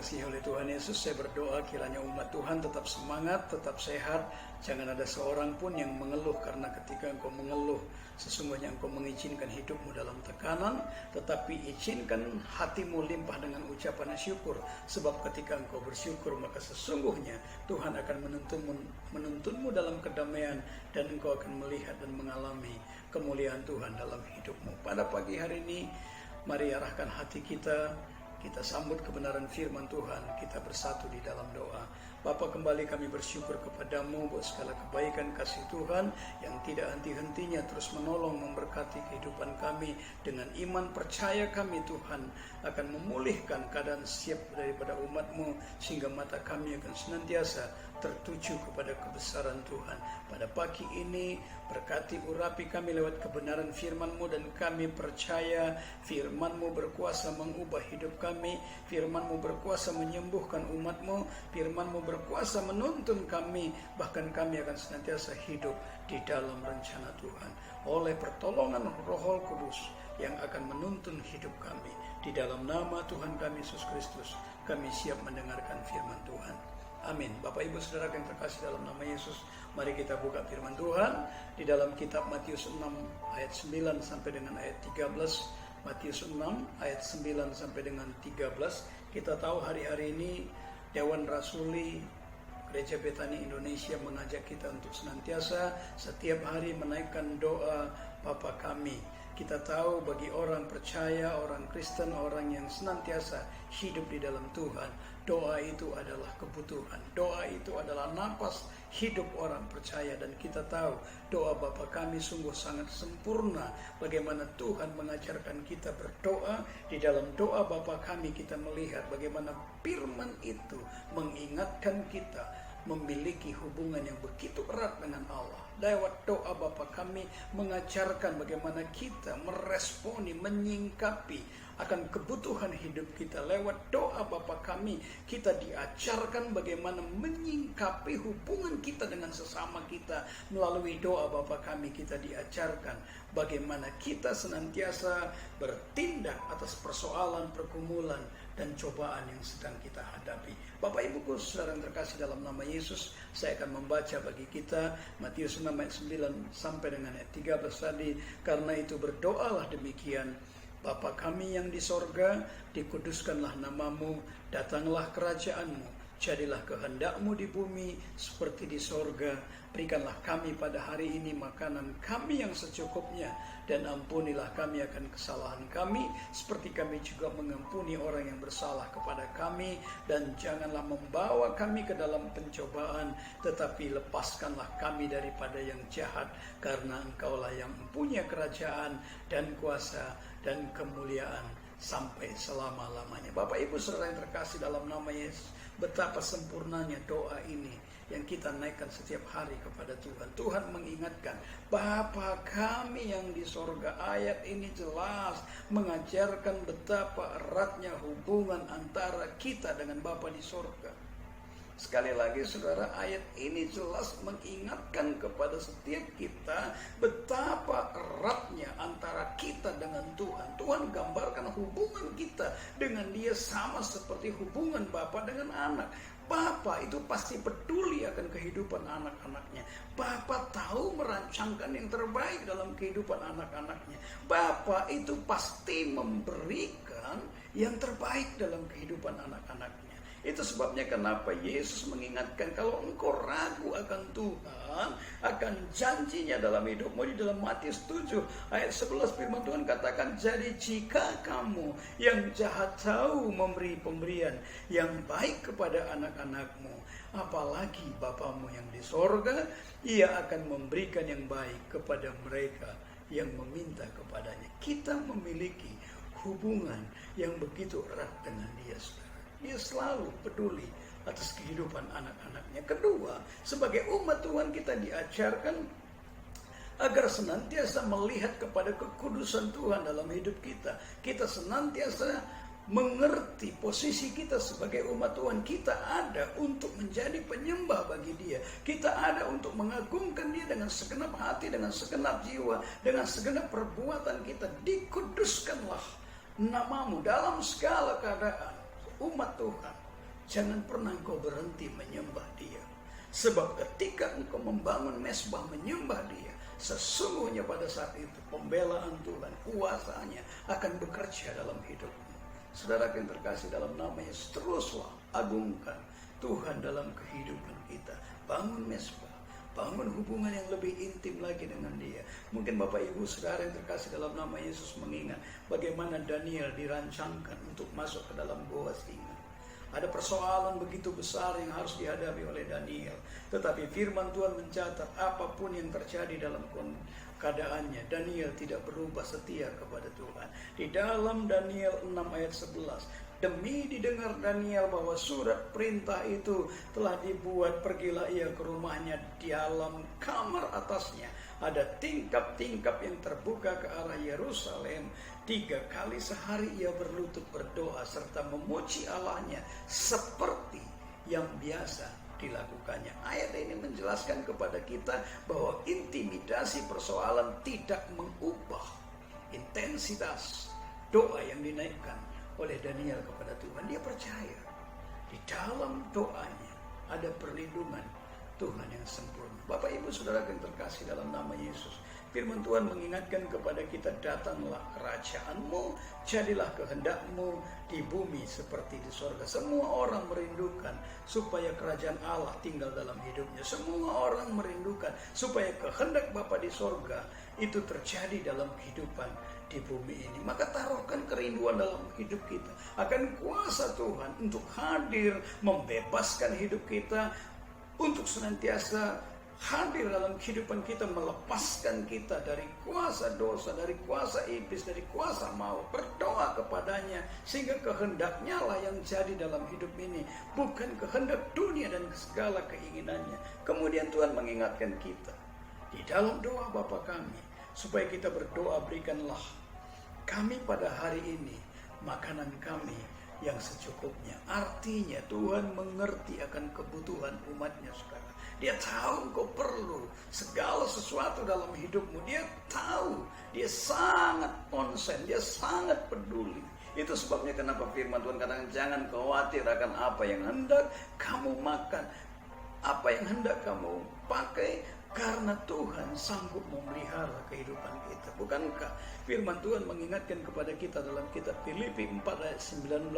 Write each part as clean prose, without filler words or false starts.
dikasihi oleh Tuhan Yesus, saya berdoa kiranya umat Tuhan tetap semangat, tetap sehat. Jangan ada seorang pun yang mengeluh, karena ketika engkau mengeluh, sesungguhnya engkau mengizinkan hidupmu dalam tekanan. Tetapi izinkan hatimu limpah dengan ucapan syukur. Sebab ketika engkau bersyukur, maka sesungguhnya Tuhan akan menuntunmu dalam kedamaian, dan engkau akan melihat dan mengalami kemuliaan Tuhan dalam hidupmu. Pada pagi hari ini, mari arahkan hati kita sambut kebenaran firman Tuhan, kita bersatu di dalam doa. Bapa, kembali kami bersyukur kepadamu buat segala kebaikan kasih Tuhan yang tidak henti-hentinya terus menolong, memberkati kehidupan kami. Dengan iman percaya kami, Tuhan akan memulihkan keadaan siap daripada umat-Mu, sehingga mata kami akan senantiasa tertuju kepada kebesaran Tuhan. Pada pagi ini, berkati urapi kami lewat kebenaran firman-Mu, dan kami percaya firman-Mu berkuasa mengubah hidup kami, firman-Mu berkuasa menyembuhkan umat-Mu, firman-Mu berkuasa menuntun kami, bahkan kami akan senantiasa hidup di dalam rencana Tuhan. Oleh pertolongan Roh Kudus yang akan menuntun hidup kami, di dalam nama Tuhan kami Yesus Kristus, kami siap mendengarkan firman Tuhan. Amin. Bapak Ibu Saudara yang terkasih dalam nama Yesus, mari kita buka firman Tuhan di dalam kitab Matius 6 ayat 9 sampai dengan ayat 13. Matius 6 ayat 9 sampai dengan 13. Kita tahu hari-hari ini Dewan Rasuli Gereja Betani Indonesia mengajak kita untuk senantiasa setiap hari menaikkan doa Bapa Kami. Kita tahu bagi orang percaya, orang Kristen, orang yang senantiasa hidup di dalam Tuhan, doa itu adalah kebutuhan. Doa itu adalah napas hidup orang percaya, dan kita tahu doa Bapa Kami sungguh sangat sempurna. Bagaimana Tuhan mengajarkan kita berdoa. Di dalam doa Bapa Kami kita melihat bagaimana firman itu mengingatkan kita memiliki hubungan yang begitu erat dengan Allah. Lewat doa Bapa Kami mengajarkan bagaimana kita meresponi, menyingkapi akan kebutuhan hidup kita. Lewat doa Bapa Kami kita diajarkan bagaimana menyingkapi hubungan kita dengan sesama kita. Melalui doa Bapa Kami kita diajarkan bagaimana kita senantiasa bertindak atas persoalan, pergumulan, dan cobaan yang sedang kita hadapi. Bapak Ibuku Saudara yang terkasih dalam nama Yesus, saya akan membaca bagi kita Matius 6 ayat 9 sampai dengan ayat 13 tadi. Karena itu berdoalah demikian: Bapa kami yang di sorga, dikuduskanlah namamu, datanglah kerajaanmu, jadilah kehendak-Mu di bumi seperti di sorga. Berikanlah kami pada hari ini makanan kami yang secukupnya, dan ampunilah kami akan kesalahan kami, seperti kami juga mengampuni orang yang bersalah kepada kami. Dan janganlah membawa kami ke dalam pencobaan, tetapi lepaskanlah kami daripada yang jahat, karena Engkaulah yang mempunyai kerajaan dan kuasa dan kemuliaan sampai selama-lamanya. Bapak Ibu Saudara yang terkasih dalam nama Yesus, betapa sempurnanya doa ini yang kita naikkan setiap hari kepada Tuhan. Tuhan mengingatkan, Bapa kami yang di sorga. Ayat ini jelas mengajarkan betapa eratnya hubungan antara kita dengan Bapa di sorga. Sekali lagi saudara, ayat ini jelas mengingatkan kepada setiap kita betapa eratnya antara kita dengan Tuhan. Tuhan gambarkan hubungan kita dengan Dia sama seperti hubungan Bapa dengan anak. Bapa itu pasti peduli akan kehidupan anak-anaknya. Bapa tahu merancangkan yang terbaik dalam kehidupan anak-anaknya. Bapa itu pasti memberikan yang terbaik dalam kehidupan anak-anaknya. Itu sebabnya kenapa Yesus mengingatkan, kalau engkau ragu akan Tuhan, akan janjinya dalam hidupmu. Di dalam Matius 7 ayat 11 firman Tuhan katakan, jadi jika kamu yang jahat tahu memberi pemberian yang baik kepada anak-anakmu, apalagi Bapamu yang di sorga, Ia akan memberikan yang baik kepada mereka yang meminta kepadanya. Kita memiliki hubungan yang begitu erat dengan Dia, saudara. Dia selalu peduli atas kehidupan anak-anaknya. Kedua, sebagai umat Tuhan kita diajarkan agar senantiasa melihat kepada kekudusan Tuhan dalam hidup kita. Kita senantiasa mengerti posisi kita sebagai umat Tuhan. Kita ada untuk menjadi penyembah bagi Dia. Kita ada untuk mengagungkan Dia dengan segenap hati, dengan segenap jiwa, dengan segenap perbuatan kita. Dikuduskanlah namamu dalam segala keadaan. Umat Tuhan Jangan pernah engkau berhenti menyembah Dia. Sebab ketika engkau membangun mesbah menyembah Dia, sesungguhnya pada saat itu pembelaan Tuhan, kuasanya akan bekerja dalam hidupmu. Saudara yang terkasih dalam nama Yesus, teruslah agungkan Tuhan dalam kehidupan kita. Bangun mesbah, bangun hubungan yang lebih intim lagi dengan Dia. Mungkin Bapak Ibu Saudara yang terkasih dalam nama Yesus mengingat bagaimana Daniel dirancangkan untuk masuk ke dalam gua singa. Ada persoalan begitu besar yang harus dihadapi oleh Daniel. Tetapi firman Tuhan mencatat apapun yang terjadi dalam keadaannya, Daniel tidak berubah setia kepada Tuhan. Di dalam Daniel 6 ayat 11, demi didengar Daniel bahwa surat perintah itu telah dibuat, pergilah ia ke rumahnya. Di dalam kamar atasnya ada tingkap-tingkap yang terbuka ke arah Yerusalem. 3 kali sehari ia berlutut berdoa serta memuji Allahnya seperti yang biasa dilakukannya. Ayat ini menjelaskan kepada kita bahwa intimidasi persoalan tidak mengubah intensitas doa yang dinaikkan oleh Daniel kepada Tuhan. Dia percaya di dalam doanya ada perlindungan Tuhan yang sempurna. Bapak Ibu Saudara yang terkasih dalam nama Yesus, firman Tuhan mengingatkan kepada kita, datanglah kerajaan-Mu, jadilah kehendak-Mu di bumi seperti di sorga. Semua orang merindukan supaya kerajaan Allah tinggal dalam hidupnya. Semua orang merindukan supaya kehendak Bapa di sorga itu terjadi dalam kehidupan di bumi ini. Maka taruhkan kerinduan dalam hidup kita akan kuasa Tuhan untuk hadir membebaskan hidup kita, untuk senantiasa hadir dalam kehidupan kita, melepaskan kita dari kuasa dosa, dari kuasa iblis, dari kuasa maut. Berdoa kepadanya sehingga kehendaknya lah yang jadi dalam hidup ini, bukan kehendak dunia dan segala keinginannya. Kemudian Tuhan mengingatkan kita di dalam doa Bapa kami, supaya kita berdoa, berikanlah kami pada hari ini makanan kami yang secukupnya. Artinya Tuhan mengerti akan kebutuhan umatnya sekarang. Dia tahu engkau perlu segala sesuatu dalam hidupmu. Dia tahu, dia sangat konsen, dia sangat peduli. Itu sebabnya kenapa firman Tuhan katakan, jangan khawatir akan apa yang hendak kamu makan, apa yang hendak kamu pakai, karena Tuhan sanggup memelihara kehidupan kita. Bukankah firman Tuhan mengingatkan kepada kita dalam kitab Filipi 4 ayat 19,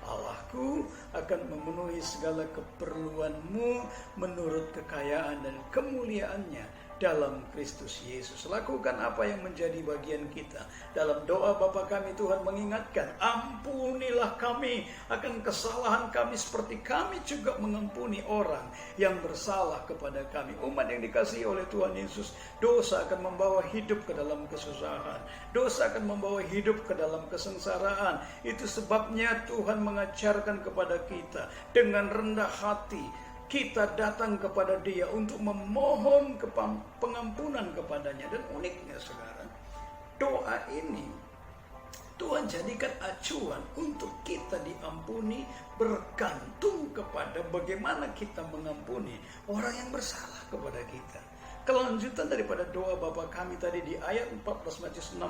Allahku akan memenuhi segala keperluanmu menurut kekayaan dan kemuliaannya dalam Kristus Yesus. Lakukan apa yang menjadi bagian kita. Dalam doa Bapa kami, Tuhan mengingatkan, ampunilah kami akan kesalahan kami seperti kami juga mengampuni orang yang bersalah kepada kami. Umat yang dikasihi oleh Tuhan Yesus, dosa akan membawa hidup ke dalam kesusahan. Dosa akan membawa hidup ke dalam kesengsaraan. Itu sebabnya Tuhan mengajarkan kepada kita dengan rendah hati kita datang kepada Dia untuk memohon pengampunan kepadanya. Dan uniknya sekarang, doa ini Tuhan jadikan acuan untuk kita diampuni bergantung kepada bagaimana kita mengampuni orang yang bersalah kepada kita. Kelanjutan daripada doa Bapa kami tadi di ayat 14 Matius 6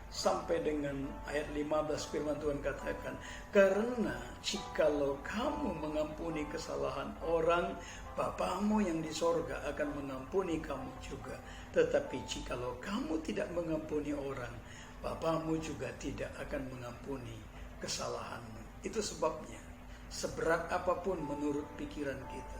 sampai dengan ayat 15, firman Tuhan katakan, karena jikalau kamu mengampuni kesalahan orang, Bapamu yang di sorga akan mengampuni kamu juga. Tetapi jikalau kamu tidak mengampuni orang, Bapamu juga tidak akan mengampuni kesalahanmu. Itu sebabnya, seberat apapun menurut pikiran kita,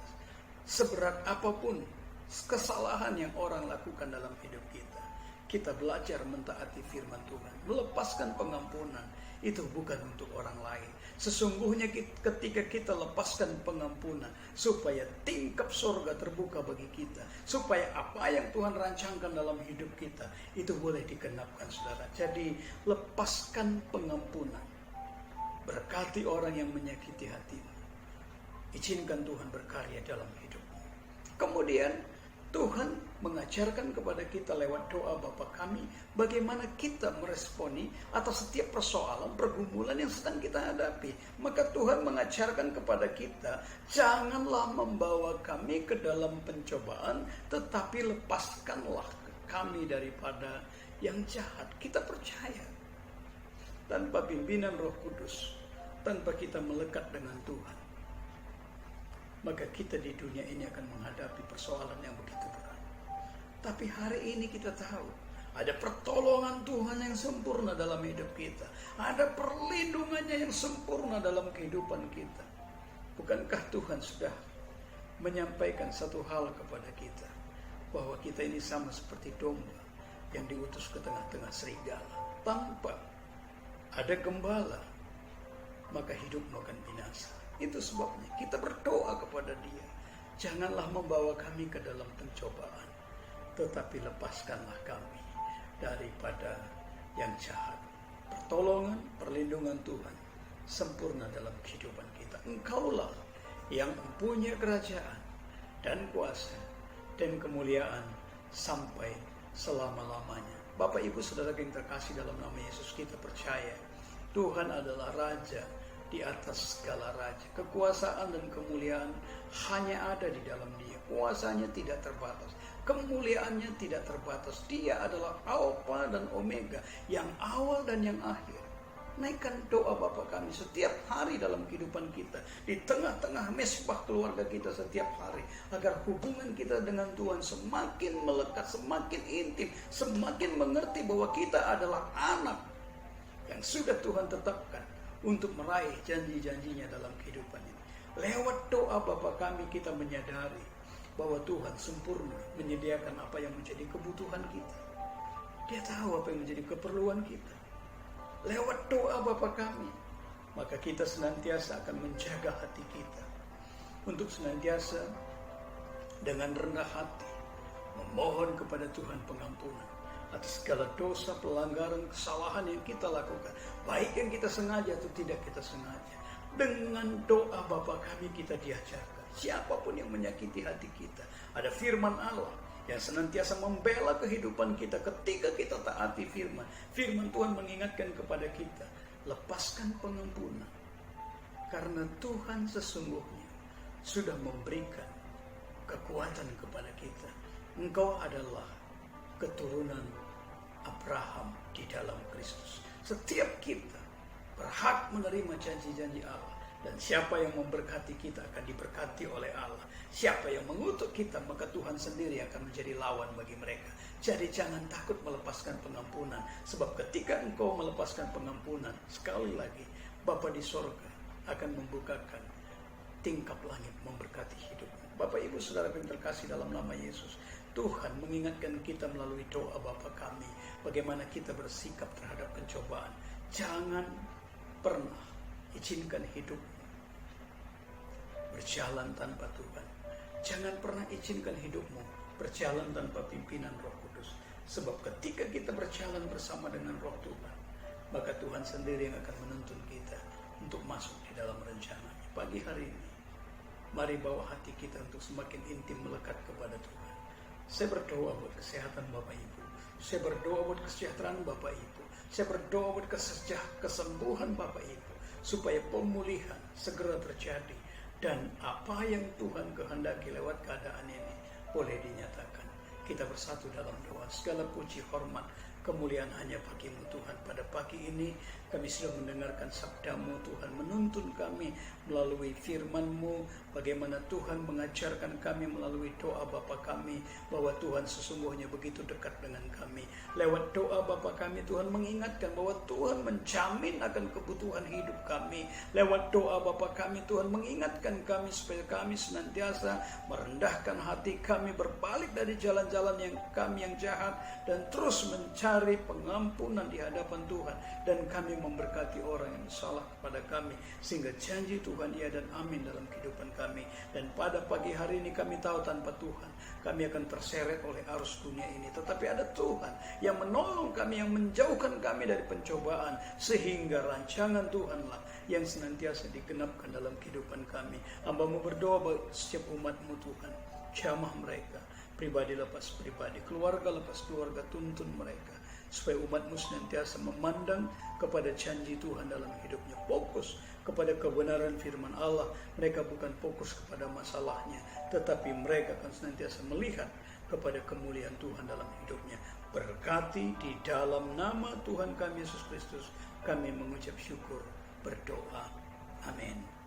seberat apapun kesalahan yang orang lakukan dalam hidup kita, kita belajar mentaati firman Tuhan, melepaskan pengampunan. Itu bukan untuk orang lain. Sesungguhnya ketika kita lepaskan pengampunan, supaya tingkap sorga terbuka bagi kita, supaya apa yang Tuhan rancangkan dalam hidup kita itu boleh digenapkan, saudara. Jadi lepaskan pengampunan, berkati orang yang menyakiti hatimu, izinkan Tuhan berkarya dalam hidupmu. Kemudian Tuhan mengajarkan kepada kita lewat doa Bapa kami bagaimana kita meresponi atas setiap persoalan, pergumulan yang sedang kita hadapi. Maka Tuhan mengajarkan kepada kita, janganlah membawa kami ke dalam pencobaan, tetapi lepaskanlah kami daripada yang jahat. Kita percaya tanpa pimpinan Roh Kudus, tanpa kita melekat dengan Tuhan, maka kita di dunia ini akan menghadapi persoalan yang begitu berat. Tapi hari ini kita tahu ada pertolongan Tuhan yang sempurna dalam hidup kita. Ada perlindungannya yang sempurna dalam kehidupan kita. Bukankah Tuhan sudah menyampaikan satu hal kepada kita, bahwa kita ini sama seperti domba yang diutus ke tengah-tengah serigala. Tanpa ada gembala, maka hidupmu akan binasa. Itu sebabnya kita berdoa kepada Dia, janganlah membawa kami ke dalam pencobaan, tetapi lepaskanlah kami daripada yang jahat. Pertolongan, perlindungan Tuhan sempurna dalam kehidupan kita. Engkaulah yang mempunyai kerajaan dan kuasa dan kemuliaan sampai selama-lamanya. Bapak, Ibu, Saudara yang terkasih, dalam nama Yesus kita percaya Tuhan adalah Raja di atas segala raja. Kekuasaan dan kemuliaan hanya ada di dalam Dia. Kuasanya tidak terbatas, kemuliaannya tidak terbatas. Dia adalah Alfa dan Omega, yang awal dan yang akhir. Naikkan doa Bapa kami setiap hari dalam kehidupan kita, di tengah-tengah mesbah keluarga kita setiap hari, agar hubungan kita dengan Tuhan semakin melekat, semakin intim, semakin mengerti bahwa kita adalah anak yang sudah Tuhan tetapkan untuk meraih janji-janjinya dalam kehidupan ini. Lewat doa Bapa kami, kita menyadari bahwa Tuhan sempurna menyediakan apa yang menjadi kebutuhan kita. Dia tahu apa yang menjadi keperluan kita. Lewat doa Bapa kami, maka kita senantiasa akan menjaga hati kita untuk senantiasa dengan rendah hati memohon kepada Tuhan pengampunan atas segala dosa, pelanggaran, kesalahan yang kita lakukan, baik yang kita sengaja atau tidak kita sengaja. Dengan doa Bapa kami kita diajarkan, siapapun yang menyakiti hati kita, ada firman Allah yang senantiasa membela kehidupan kita ketika kita taati firman. Firman Tuhan mengingatkan kepada kita, lepaskan pengampunan, karena Tuhan sesungguhnya sudah memberikan kekuatan kepada kita. Engkau adalah keturunan Abraham di dalam Kristus. Setiap kita berhak menerima janji-janji Allah. Dan siapa yang memberkati kita akan diberkati oleh Allah. Siapa yang mengutuk kita, maka Tuhan sendiri akan menjadi lawan bagi mereka. Jadi jangan takut melepaskan pengampunan. Sebab ketika engkau melepaskan pengampunan, sekali lagi Bapa di sorga akan membukakan tingkap langit memberkati hidupmu. Bapak, Ibu, Saudara yang terkasih dalam nama Yesus, Tuhan mengingatkan kita melalui doa Bapa kami, bagaimana kita bersikap terhadap pencobaan. Jangan pernah izinkan hidupmu berjalan tanpa Tuhan. Jangan pernah izinkan hidupmu berjalan tanpa pimpinan Roh Kudus. Sebab ketika kita berjalan bersama dengan Roh Tuhan, maka Tuhan sendiri yang akan menuntun kita untuk masuk di dalam rencana. Pagi hari ini, mari bawa hati kita untuk semakin intim melekat kepada Tuhan. Saya berdoa buat kesehatan Bapak Ibu. Saya berdoa buat kesejahteraan Bapak Ibu. Saya berdoa buat kesembuhan Bapak Ibu, supaya pemulihan segera terjadi, dan apa yang Tuhan kehendaki lewat keadaan ini boleh dinyatakan. Kita bersatu dalam doa. Segala puji, hormat, kemuliaan hanya bagi-Mu Tuhan. Pada pagi ini kami sudah mendengarkan sabda-Mu Tuhan, menuntun kami melalui firman-Mu, bagaimana Tuhan mengajarkan kami melalui doa Bapa kami, bahwa Tuhan sesungguhnya begitu dekat dengan kami. Lewat doa Bapa kami, Tuhan mengingatkan bahwa Tuhan menjamin akan kebutuhan hidup kami. Lewat doa Bapa kami, Tuhan mengingatkan kami supaya kami senantiasa merendahkan hati kami, berbalik dari jalan-jalan yang kami yang jahat, dan terus mencari pengampunan di hadapan Tuhan. Dan kami memberkati orang yang salah kepada kami, sehingga janji Tuhan ya dan amin dalam kehidupan kami. Dan pada pagi hari ini kami tahu tanpa Tuhan kami akan terseret oleh arus dunia ini, tetapi ada Tuhan yang menolong kami, yang menjauhkan kami dari pencobaan, sehingga rancangan Tuhanlah yang senantiasa digenapkan dalam kehidupan kami. Hamba-Mu berdoa bagi setiap umat-Mu Tuhan, jamah mereka, pribadi lepas pribadi, keluarga lepas keluarga, tuntun mereka supaya umat-Mu senantiasa memandang kepada janji Tuhan dalam hidupnya, fokus kepada kebenaran firman Allah. Mereka bukan fokus kepada masalahnya, tetapi mereka akan senantiasa melihat kepada kemuliaan Tuhan dalam hidupnya. Berkati di dalam nama Tuhan kami Yesus Kristus, kami mengucap syukur, berdoa. Amin.